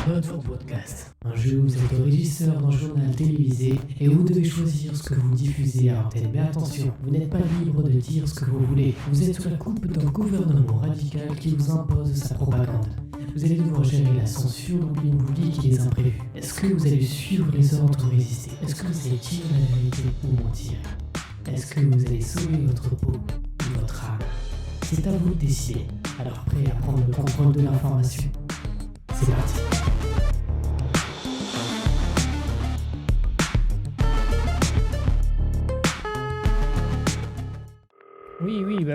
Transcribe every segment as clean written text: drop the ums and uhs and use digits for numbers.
Code for Podcast, un jeu où vous êtes le régisseur d'un journal télévisé et où vous devez choisir ce que vous diffusez à antenne. Mais attention, vous n'êtes pas libre de dire ce que vous voulez. Vous êtes sous la coupe d'un gouvernement radical qui vous impose sa propagande. Vous allez devoir gérer la censure d'opinions publiques et les imprévus. Est-ce que vous allez suivre les ordres ou résister? Est-ce que vous allez dire la vérité ou mentir? Est-ce que vous allez sauver votre peau ou votre âme? C'est à vous de décider. Alors prêt à prendre le contrôle de l'information? C'est parti.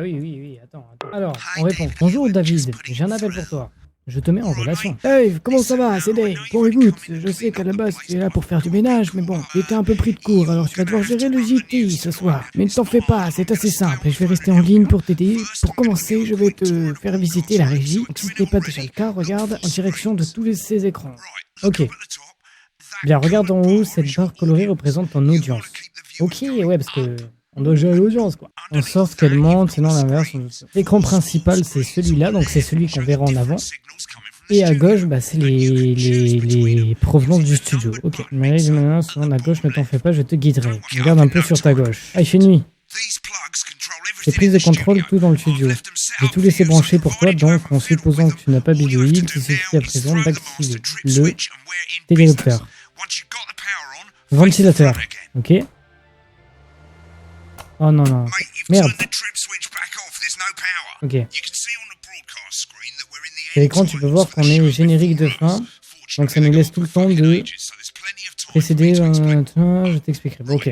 Oui, attends. Alors, on répond. Bonjour David, j'ai un appel pour toi. Je te mets en relation. Hey, comment ça va, c'est Dave? Bon, écoute, je sais qu'à la base tu es là pour faire du ménage, mais bon, j'étais un peu pris de court, alors tu vas devoir gérer le JT ce soir. Mais ne t'en fais pas, c'est assez simple et je vais rester en ligne pour t'aider. Pour commencer, je vais te faire visiter la régie. Donc si ce n'est pas déjà le cas, regarde en direction de tous ces écrans. Ok. Bien, regarde en haut, cette barre colorée représente ton audience. Ok, ouais, parce que... on doit gérer l'audience, quoi. En sorte qu'elle monte, sinon l'inverse. L'écran principal, c'est celui-là, donc c'est celui qu'on verra en avant. Et à gauche, bah, c'est les provenances du studio. Ok. Mais maintenant, selon à gauche, ne t'en fais pas, je te guiderai. Regarde un peu sur ta gauche. Ah, il fait nuit. J'ai prise de contrôle tout dans le studio. J'ai tout laissé brancher pour toi, donc en supposant que tu n'as pas bidouillé, il suffit à présent d'activer le téléopteur. Ventilateur. Ok. Oh non. Merde. Ok. Sur l'écran, tu peux voir qu'on est au générique de fin. Donc ça nous laisse tout le temps de précéder. Je t'expliquerai. Bon, ok.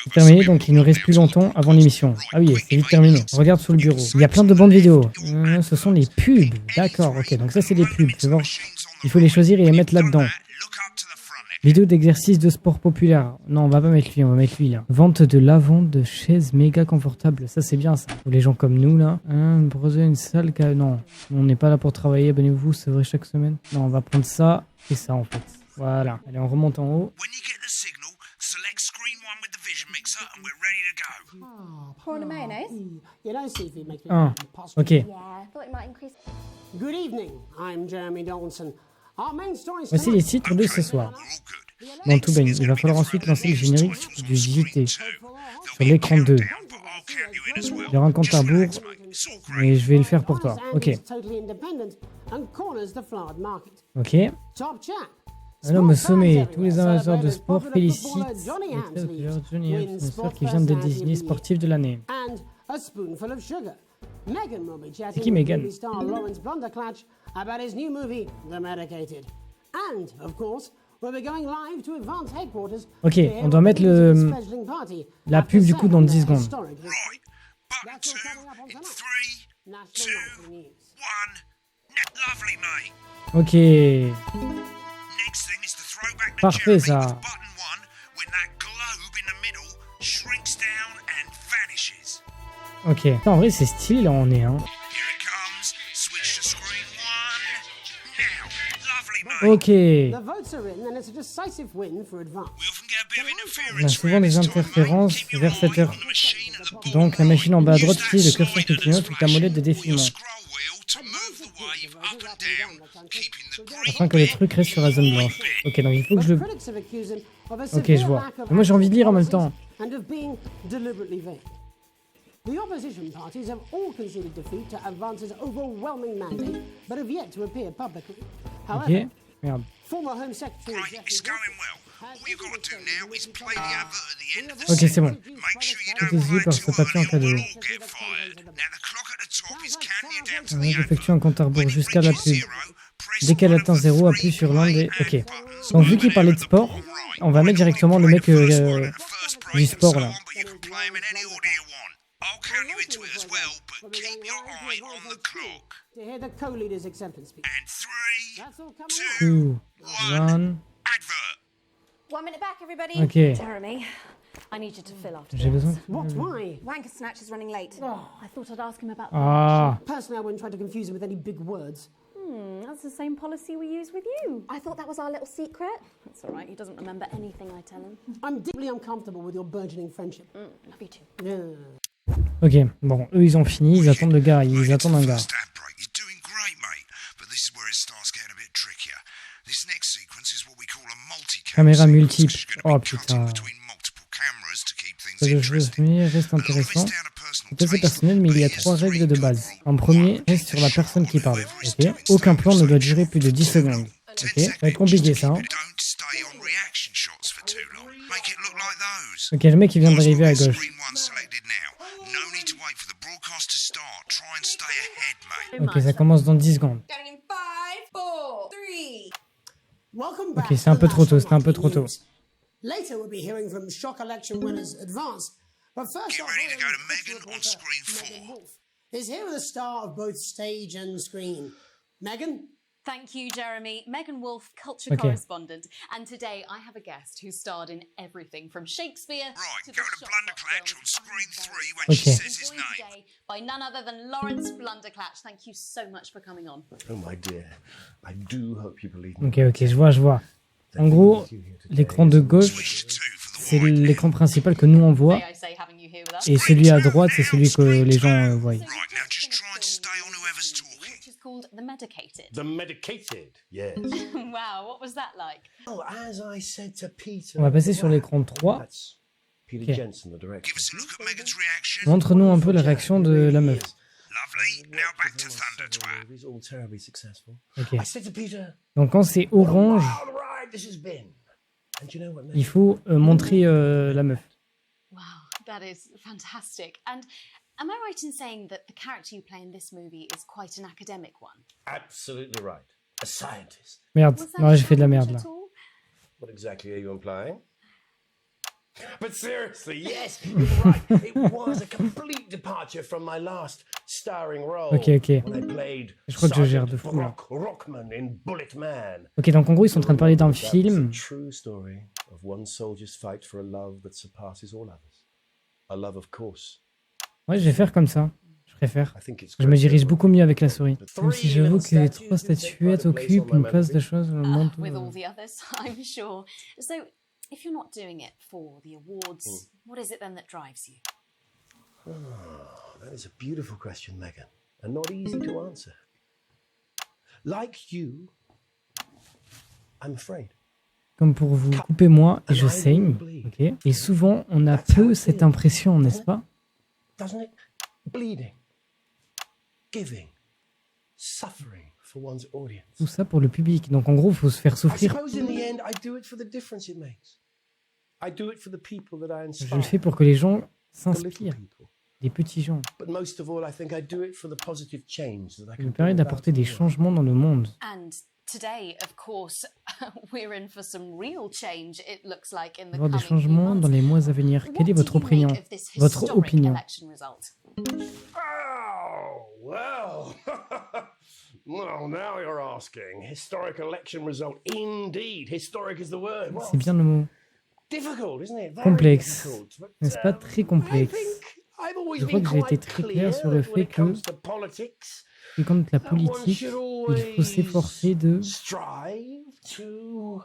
C'est terminé, donc il nous reste plus longtemps avant l'émission. Ah oui, c'est vite terminé. Regarde sur le bureau. Il y a plein de bandes vidéo. Ce sont les pubs. D'accord, ok. Donc ça, c'est des pubs. Tu vois. Il faut les choisir et les mettre là-dedans. Vidéo d'exercice de sport populaire. Non, on va pas mettre lui, on va mettre lui là. Vente de lavande de chaises méga confortables. Ça, c'est bien ça. Pour les gens comme nous là. Proposer une salle. Non, on n'est pas là pour travailler. Abonnez-vous, c'est vrai, chaque semaine. Non, on va prendre ça et ça en fait. Voilà. Allez, on remonte en haut. Ok. Voici les titres de ce soir. Dans tout baigne, il va falloir ensuite lancer le générique du JT sur l'écran 2. Il y aura un compte à rebours, mais je vais le faire pour toi. Ok. Ok. Un homme au sommet. Tous les amateurs de sport félicitent Johnny, sport qui vient d'être désigné sportif de l'année. C'est qui Megan? Ok, on doit mettre la pub du coup dans 10 secondes. Ok. Parfait ça. Ok. En vrai c'est stylé là on est hein. Ok. On a souvent des interférences vers cette heure. Donc la machine en bas à droite utilise le curseur qui clignote ou ta molette de défilement. Afin que les trucs restent sur la zone blanche. Ok, donc il faut que je le... Ok, je vois. Mais moi j'ai envie de lire en même temps. The opposition parties have all conceded defeat to Advance's overwhelming mandate, but have yet to appear publicly. However, former Home Secretary Ok, c'est bon. Tout est vu par ce papier en cadeau. J'effectue un compte à rebours jusqu'à la pub. Dès qu'elle atteint 0, appuie sur l'un des... Ok. Donc vu qu'il parlait de sport, on va mettre directement le mec du sport là. I'll count you into it as well, but keep your eye on the clock. To hear the co-leader's acceptance speech. And 3, 2, 1, advert. 1 minute back, everybody. Okay. Jeremy, I need you to fill after J'ai besoin. What? Why? Wanker Snatch is running late. Oh, I thought I'd ask him about that. Personally, I wouldn't try to confuse him with any big words. That's the same policy we use with you. I thought that was our little secret. That's all right. He doesn't remember anything I tell him. I'm deeply uncomfortable with your burgeoning friendship. Love you too. Yeah. Ok, bon, eux ils ont fini, ils attendent le gars, ils attendent un gars. Caméra multiple. Oh putain. Le jeu reste intéressant. C'est personnel, mais il y a 3 règles de base. En premier, reste sur la personne qui parle. Ok. Aucun plan ne doit durer plus de 10 secondes. Ok. Ça va être compliqué ça. Hein. Ok, le mec il vient d'arriver à gauche. Ok, ça commence dans 10 secondes. Ok, c'est un peu trop tôt, c'était un peu trop tôt. Later, we'll be hearing from shock election winners advance. But first, Get ready to go to Megan on screen 4. Is here with a star of both stage and screen. Megan? Thank you, Jeremy. Megan Wolf, culture correspondent. And today I have a guest who starred in everything from Shakespeare to Go the to Blunderclatch on screen 3 when she says his joined name. today by none other than Lawrence Blunderclatch. Thank you so much for coming on. Oh my dear, I do hope you believe me. Ok, je vois. En gros, l'écran de gauche, c'est l'écran principal que nous on voit. May I say having you here with us? Et celui à droite, c'est celui que les gens voient. Right, now just try and stay on whoever's talking. Which is called The Medicated. The medicated, yes. Wow, what was that like? Oh, as I said to Peter. On va passer sur l'écran 3. That's Peter Jensen, the director. Give us a look at Megan's reaction. Montre-nous un peu la réaction de la meuf. Lovely. Now back to Thunder Twat. He's all terribly successful. Ok. I said to Peter, Donc quand c'est orange, all right, this has been. And you know what, il faut montrer la meuf. Wow, that is fantastic. And am I right in saying that the character you play in this movie is quite an academic one? Absolutely right. A scientist. Merde, Was that non, j'ai fait de la merde challenge là. at all? What exactly are you implying? But seriously, yes, you're right. It was a complete departure from my last starring role. Ok. When I played Je crois que je gère de Sergeant fou là. Brock Rockman in Bullet Man. Ok, donc en gros, ils sont en train de parler d'un That's film. a true story of one soldier's fight for a love that surpasses all others. A love, of course. Ouais, je vais faire comme ça. Je préfère. I think it's Je me dirige beaucoup mieux avec la souris. Même si j'avoue que les 3 statuettes occupent une place de choses au monde. With all the others, I'm sure. So, if you're not doing it for the awards, what is it then that drives you? That is a beautiful question, Megan, and not easy to answer. Like you, I'm afraid. Comme pour vous, coupez-moi et je saigne. Ok. Et souvent, on a peu cette impression, n'est-ce pas? Doesn't it? Bleeding, giving, suffering for one's audience. Tout ça pour le public. Donc en gros, il faut se faire I souffrir. suppose in the end, I do it for the difference it makes. I do it for the people that I Je inspire. le fais pour que les gens the little s'inspirent. people. Des petits gens. But most of all, I think I do it for the positive change that I Ça can me permet bring d'apporter about des in the world. changements dans le monde. And today, of course, we're in for some real change, it looks like, in the Avoir des coming few changements dans months. les mois à venir. What Quelle est do votre you make opinion? of this Votre historic opinion. election result? Oh, well. Well, now you're asking. Historic election result. Indeed. Historic is the word. Well, C'est bien le mot. difficult, isn't it? Very Complexe. difficult. But, N'est-ce pas très I complexe? think I've always Je crois been que j'ai été quite très clair clear sur le that when fait it que, comes to politics, et contre la that one politique, should il faut s'efforcer de... strive to...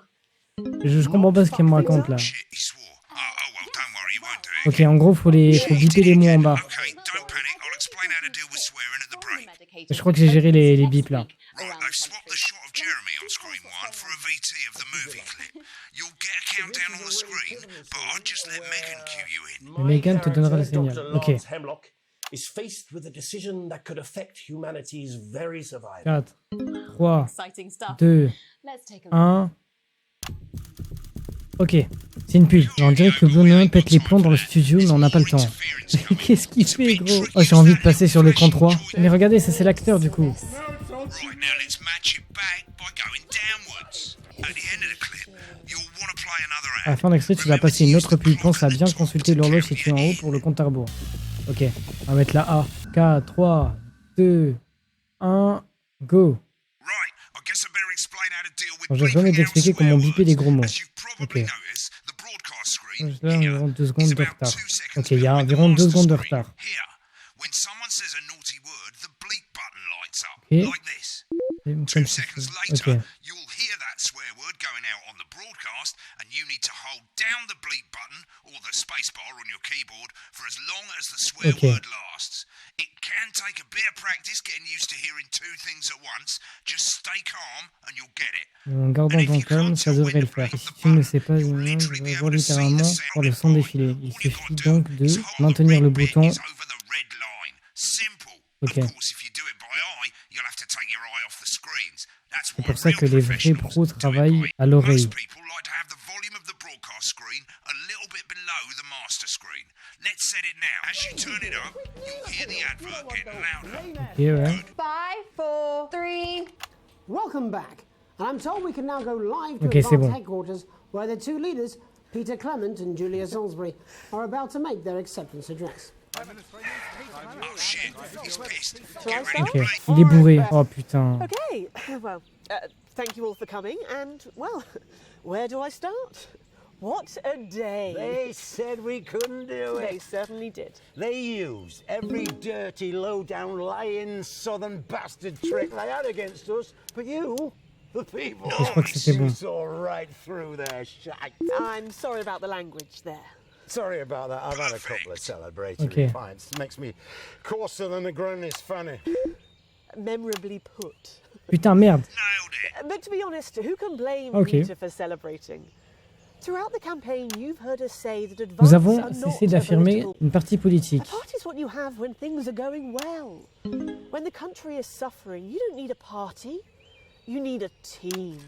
Je comprends pas ce qu'il me raconte là. Shit, he swore. Oh, well, don't worry, he won't do it. Ok, en gros, faut biper les mots en bas. Okay, don't panic. I'll explain how to deal with swearing at the break. Je crois que j'ai géré les bips là. Right, they've swapped the shot of Jeremy on screen 1 for a VT of the movie clip. You'll get a countdown on the screen, but I'll just let Megan cue you in. Et Megan te donnera le signal. Dr. Ok. Lance Hemlock is faced with a decision that could affect humanity's very survival. 4, 3, Exciting stuff. 2, Let's take a look. 1. Ok, c'est une pub. On dirait que le bonhomme pète les plombs dans le studio, mais on n'a pas le temps. Mais qu'est-ce qu'il fait, gros? Oh, j'ai envie de passer sur l'écran 3. Mais regardez, ça c'est l'acteur du coup. Right, now let's match it back by going downwards. At the end of the clip, you'll want to play another À la ad. fin de l'extrait, tu vas passer une autre pub. Pense à bien consulter l'horloge située en haut pour le compte à rebours. Ok, on va mettre la A. 4, 3, 2, 1, go. Right, I guess I better explain how to deal with Bon, je vais jamais t'expliquer comment biper des gros mots. As you've probably Ok. noticed, the broadcast screen Là, here environ 2 is secondes de about retard. 2 seconds Ok, il y a behind the environ 2 master secondes de screen. retard. Here, when someone says a naughty word, the bleep button lights up, Ok. like this. C'est 2 comme seconds ça. later, Ok. you'll hear that swear word going out on the broadcast, and you need to hold down the bleep button or the spacebar on your keyboard for as long as the swear word lasts. It can take a bit of practice getting used to hearing two things at once. Just stay calm and you'll get it. En gardant ton calme, ça devrait le faire. Et si tu ne sais pas, je vais voir littéralement voir le son défiler. Il suffit donc de maintenir le bouton. Ok. C'est pour ça que les vrais pros travaillent à l'oreille. Ok, ouais. 5, 4, 3. Welcome back. And I'm told we can now go live to Ok, c'est Advance bon. headquarters, where the two leaders, Peter Clement and Julia Salisbury, are about to make their acceptance address. Ok, il est bourré. Oh putain. Okay, well, thank you all for coming, and, well, where do I start? What a day. They said we couldn't do it. They certainly did. They used every dirty, low-down, lying, southern bastard trick they had against us. But you, the people, Je crois que c'était bon. you saw right through their shite. I'm sorry about the language there. Sorry about that. I've had a couple of celebratory Okay. pints. Makes me coarser than a granny's fanny. Memorably put. Putain, merde. But to be honest, who can blame Okay. Peter for celebrating? Throughout the campaign, you've heard us say that Nous advance avons are not cessé a d'affirmer political... une partie politique. A party is what you have when things are going well. When the country is suffering, you don't need a party. You need a team.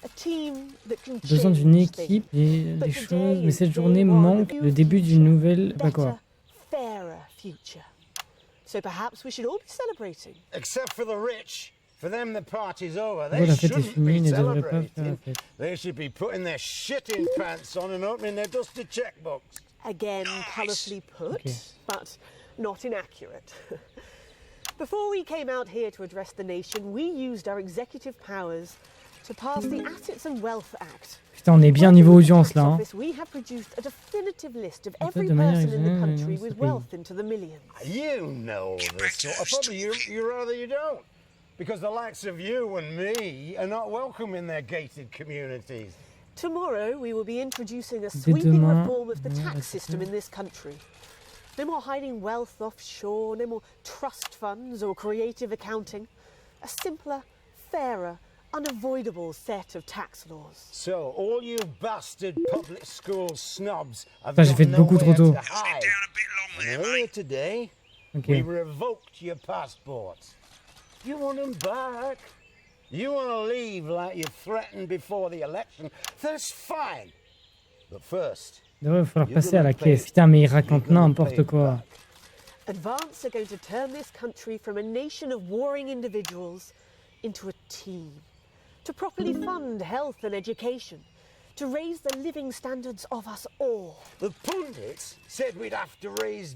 A team that can Besoin d'une change équipe things. et But des today choses, mais is cette day journée one manque of le début d'une nouvelle... Pas better, quoi. fairer future. So perhaps we should all be celebrating. Except for the rich. For them, the party's over. Pourquoi They la fête est shouldn't finie, be ils ne devraient pas faire la celebrating. fête. They should be putting their shitting pants on and opening their dusty checkbooks. Again, colourfully put, Okay. but not inaccurate. Before we came out here to address the nation, we used our executive powers to pass the Assets and Wealth Act. Putain, on est bien niveau audience là. Hein. We have produced a definitive list of En fait, every de manière person in the exagérée, country non, with ça paye. wealth into the millions. You know this sort of problem. You rather you don't. Because the likes of you and me are not welcome in their gated communities. Tomorrow, we will be introducing a Dès sweeping demain, reform of the ouais, tax c'est system ça. in this country. No more hiding wealth offshore, no more trust funds or creative accounting. A simpler, fairer, unavoidable set of tax laws. So, all you bastard public school snobs have Putain, j'ai got fait beaucoup trop nowhere tôt. to hide. And earlier today, Ok. we revoked your passports. You want them back? You want to leave like you threatened before the election? That's fine. But first, Il va falloir passer à la caisse. Putain, mais il raconte n'importe quoi. Advance are going to turn this country from a nation of warring individuals into a team. To properly fund health and education. To raise the living standards of us all. the pundits said we'd have to raise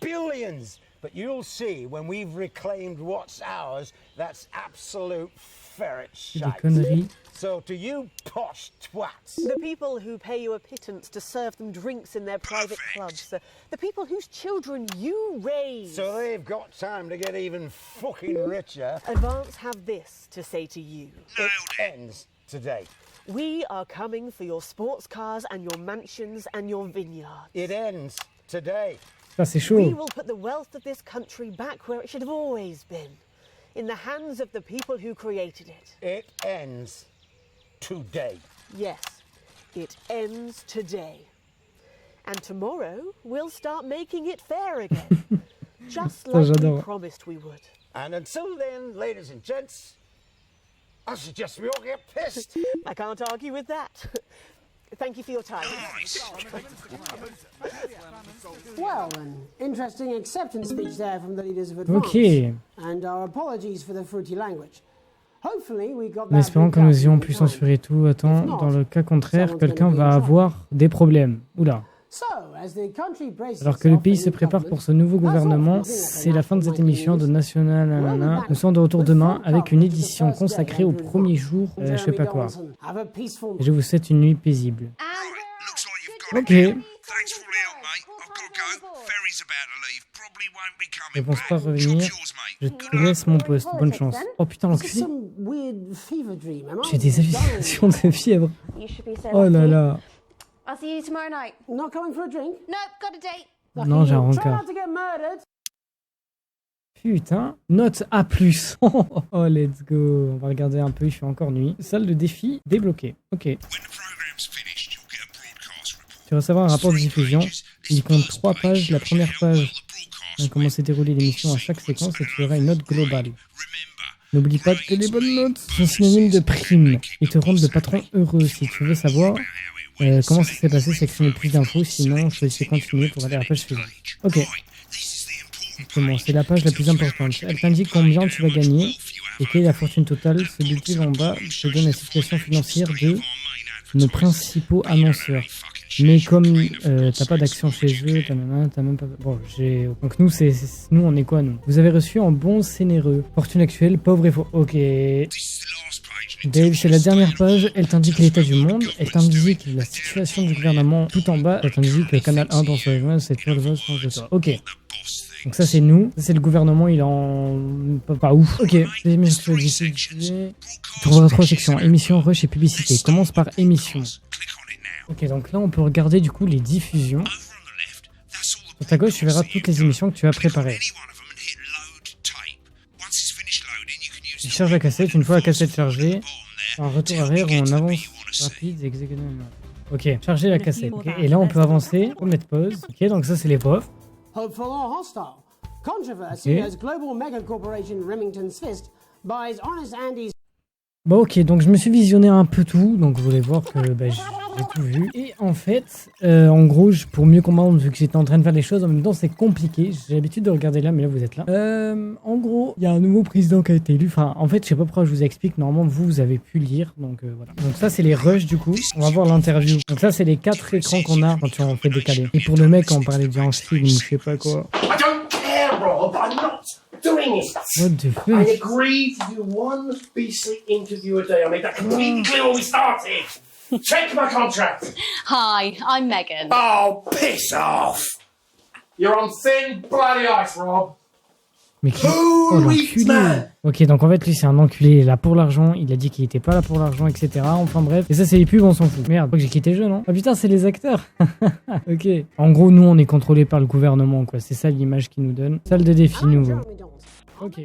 billions. But you'll see when we've reclaimed what's ours, that's absolute ferret C'est des shite. conneries. So to you posh twats, The people who pay you a pittance to serve them drinks in their private clubs. The people whose children you raise. so they've got time to get even fucking richer. Advance have this to say to you. It ends today. We are coming for your sports cars and your mansions and your vineyards. It ends today. Ça, c'est We chaud. will put the wealth of this country back where it should have always been. In the hands of the people who created it. It ends today. Yes, it ends today. And tomorrow, we'll start making it fair again. Just like we j'adore. promised we would. And until then, ladies and gents, I suggest we all get pissed. I can't argue with that. Thank you for your time. Well, an interesting acceptance speech there from the leaders of Advance. Ok. And our apologies for the fruity language. Hopefully we got En that espérant que worked out nous ayons in pu time. censurer tout. Attends, dans le cas contraire, quelqu'un va avoir des problèmes. Oula. So, as the country braces Alors que le itself pays for se new prépare government, pour ce nouveau that's all gouvernement, for today. c'est la fin de cette émission de National Nanana. Nous sommes de retour demain avec une édition consacrée au premier jour, je sais pas quoi. Have a peaceful Et je vous souhaite une nuit paisible. Looks like you've got Ok. it. Thanks for all the help, mate. I've got to go. Ferry's about to leave. Probably won't be Je pense pas revenir. Je te laisse mon poste. Bonne chance. Oh putain, l'enculé. Some weird fever dream, am I? J'ai des hallucinations de fièvre. You should be so Oh là lucky. là. I'll see you tomorrow night. Not going for a drink? Nope, got a date. Non, j'ai un Try rencard. not to get murdered. Putain, note A+. Oh, let's go. On va regarder un peu, il fait encore nuit. Salle de défi débloquée. Ok. Tu vas recevoir un rapport de diffusion. Il compte 3 pages. La première page, comment s'est déroulée l'émission à chaque séquence et tu auras une note globale. N'oublie pas que les bonnes notes sont synonymes de prime et te rendent le patron heureux. Si tu veux savoir comment ça s'est passé, sélectionne plus d'infos. Sinon, choisis continuer pour aller à la page suivante. Ok. Exactement, c'est la page la plus importante. Elle t'indique combien tu vas gagner et quelle est la fortune totale. Ce bulletin en bas te donne la situation financière de nos principaux annonceurs. Mais comme t'as pas d'action chez eux, t'as même pas... Bon, donc nous, nous, on est quoi, nous? Vous avez reçu en bon sénéreux. Fortune actuelle, pauvre et faux. Ok. Dave, c'est la dernière page. Elle t'indique l'état du monde. Elle t'indique la situation du gouvernement tout en bas. Elle t'indique le canal 1 dans ce jeu. C'est toi le vote de toi. Ok. Donc ça, c'est nous. Ça, c'est le gouvernement. Il est en... Pas ouf. Ok. Tu trouveras 3 sections. Émission, rush et publicité. Commence par émission. Ok, donc là, on peut regarder du coup les diffusions. Sur ta gauche, tu verras toutes les émissions que tu as préparées. Tu charges la cassette. Une fois la cassette chargée, un retour arrière ou en avance rapide, hexagonal. Ok, charger la cassette. Okay. Et là, on peut avancer. On peut mettre pause. Ok, donc ça, c'est les profs. Hopeful or hostile. Controversy as global mega corporation Remington's Fist buys Honest Andy's. Bon, ok, donc je me suis visionné un peu tout. Donc vous voulez voir que j'ai tout vu. Et en fait, en gros, pour mieux comprendre, vu que j'étais en train de faire les choses, en même temps, c'est compliqué. J'ai l'habitude de regarder là, mais là, vous êtes là. En gros, il y a un nouveau président qui a été élu. Enfin, en fait, je sais pas pourquoi je vous explique. Normalement, vous avez pu lire. Donc voilà. Donc ça, c'est les rushs du coup. On va voir l'interview. Donc ça, c'est les 4 écrans qu'on a quand on fait décaler. Et pour le mec, quand on parlait de violence film, je sais pas quoi. I don't care, Rob. I'm not doing it. What the fuck? I agreed to do one beastly interview a day. I made that completely clear when we started. Check my contract. Hi, I'm Megan. Oh, piss off. You're on thin bloody ice, Rob. Mais qui... Oh, l'enculé. Ok, donc en fait, lui, c'est un enculé. Il est là pour l'argent. Il a dit qu'il était pas là pour l'argent, etc. Enfin bref. Et ça, c'est les pubs, on s'en fout. Merde, j'ai quitté le jeu, non? Ah putain, c'est les acteurs. Ok. En gros, nous, on est contrôlé par le gouvernement, quoi. C'est ça l'image qu'ils nous donnent. Salle de défi, nouveau. Ok.